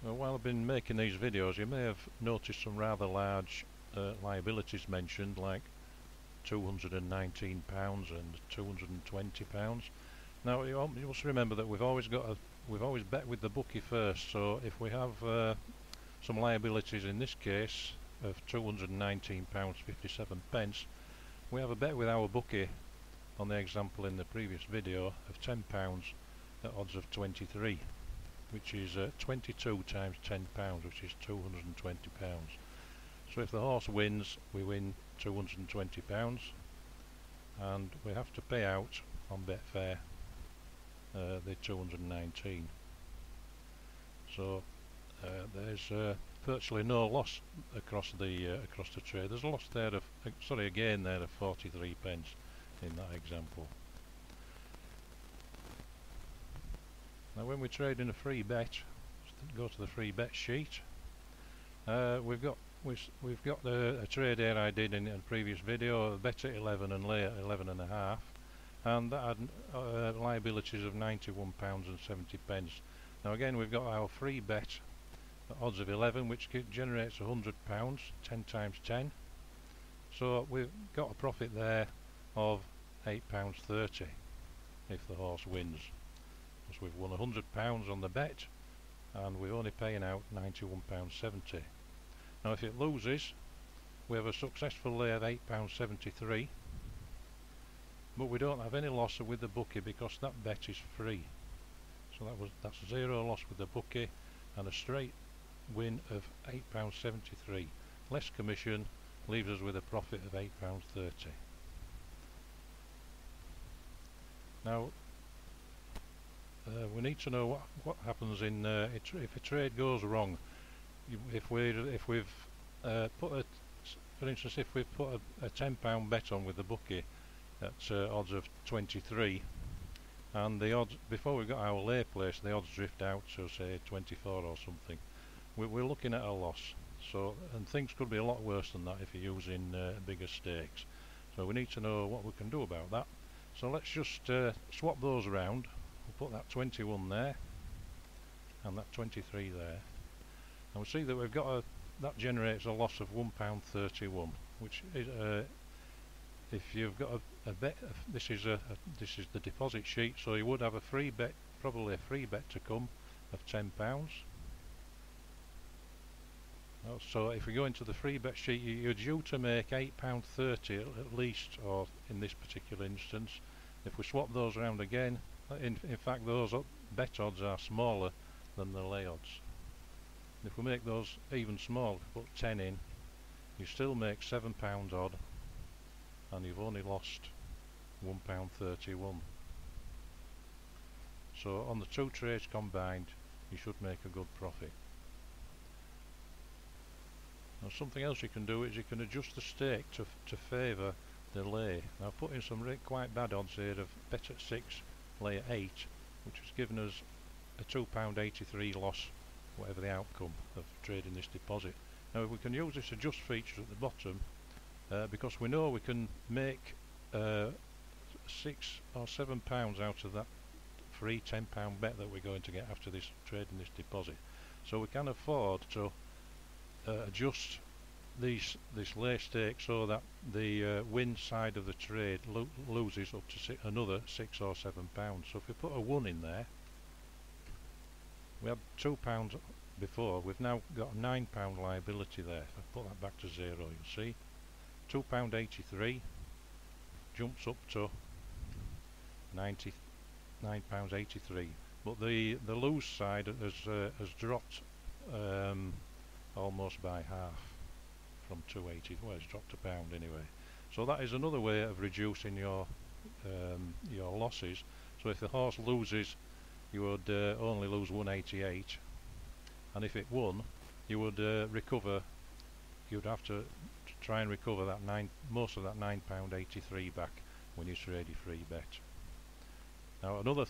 Well, while I've been making these videos, you may have noticed some rather large liabilities mentioned, like £219 and £220. Now you must remember that we've always bet with the bookie first. So if we have some liabilities in this case of £219.57, we have a bet with our bookie on the example in the previous video of £10 at odds of 23, which is 22 times £10, which is £220. So if the horse wins, we win £220, and we have to pay out on Betfair the 219. So there's virtually no loss across the trade. There's a loss there of a gain there of 43 pence in that example. Now when we trade in a free bet, go to the free bet sheet. We've got a trade here I did in a previous video, a bet at 11 and lay at 11.5, and that had liabilities of £91.70. Now again, we've got our free bet at odds of 11, which generates £100, 10 times 10. So we've got a profit there of £8.30 if the horse wins. So we've won £100 on the bet, and we're only paying out £91.70. Now if it loses, we have a successful lay of £8.73, but we don't have any loss with the bookie because that bet is free. So that's zero loss with the bookie and a straight win of £8.73. Less commission leaves us with a profit of £8.30. Now we need to know what happens in if a trade goes wrong. If we've put a, for instance, if we've put a £10 bet on with the bookie at odds of 23, and the odds before we got our lay place, the odds drift out to say 24 or something, we're looking at a loss. So, and things could be a lot worse than that if you're using bigger stakes. So we need to know what we can do about that. So let's just swap those around. We'll put that 21 there and that 23 there, and we see that we've got that generates a loss of £1.31, which is if you've got a bet. This is the deposit sheet, so you would have a free bet, probably a free bet to come of £10. So if we go into the free bet sheet, you're due to make £8.30 at least, or in this particular instance. If we swap those around again, in fact those bet odds are smaller than the lay odds. If we make those even smaller, put 10 in, you still make £7 odd, and you've only lost £1.31. So on the two trades combined, you should make a good profit. Now something else you can do is you can adjust the stake to favour the lay. Now I've put in some quite bad odds here of bet at 6, lay at 8, which has given us a £2.83 loss, whatever the outcome of trading this deposit. Now we can use this adjust feature at the bottom because we know we can make £6 or £7 out of that free £10 bet that we're going to get after this trading this deposit. So we can afford to adjust this lay stake so that the win side of the trade loses up to another £6 or £7. So if we put a 1 in there, we had £2 before, we've now got a £9 liability there. If I put that back to 0, you'll see £2.83 jumps up to £99.83, but the lose side has dropped almost by half, from 280. Well, it's dropped £1 anyway. So that is another way of reducing your losses. So if the horse loses, you would only lose 188, and if it won, you would recover. You'd have to try and recover that most of that £9.83 back when you trade your free bet. Now another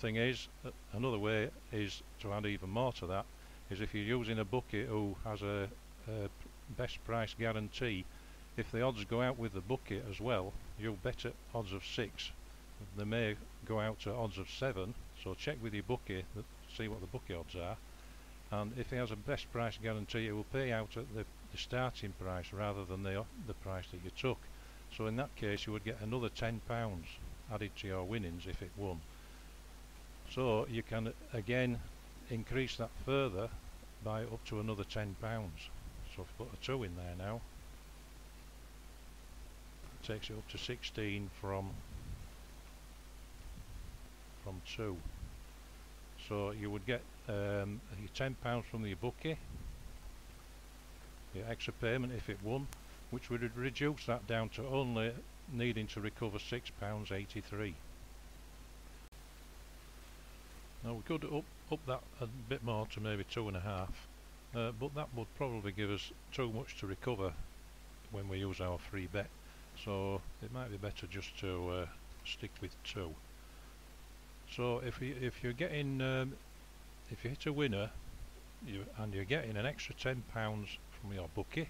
way is to add even more to that, is if you're using a bookie who has a best price guarantee. If the odds go out with the bookie as well, you'll bet at odds of 6, they may go out to odds of 7, so check with your bookie, see what the bookie odds are, and if he has a best price guarantee, it will pay out at the starting price rather than the price that you took. So in that case you would get another £10 added to your winnings if it won. So you can again increase that further by up to another £10. So if you put a 2 in there now, it takes it up to 16 from 2. So you would get your £10 from your bookie, your extra payment if it won, which would reduce that down to only needing to recover £6.83. Now we could up that a bit more to maybe 2.5, but that would probably give us too much to recover when we use our free bet, so it might be better just to stick with 2. So if you're getting if you hit a winner and you're getting an extra £10 from your bookie,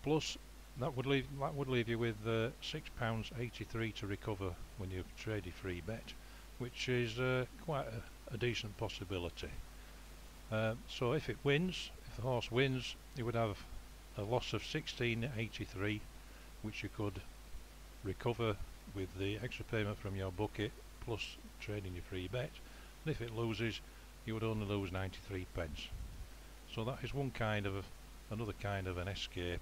plus that would leave you with £6.83 to recover when you trade your free bet, which is quite a decent possibility. So if it wins, if the horse wins, you would have a loss of £16.83, which you could recover with the extra payment from your bookie plus trading your free bet. And if it loses, you would only lose 93 pence. So that is another kind of an escape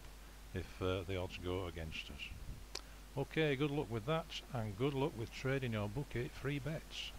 if the odds go against us. Okay, good luck with that, and good luck with trading your bookie free bets.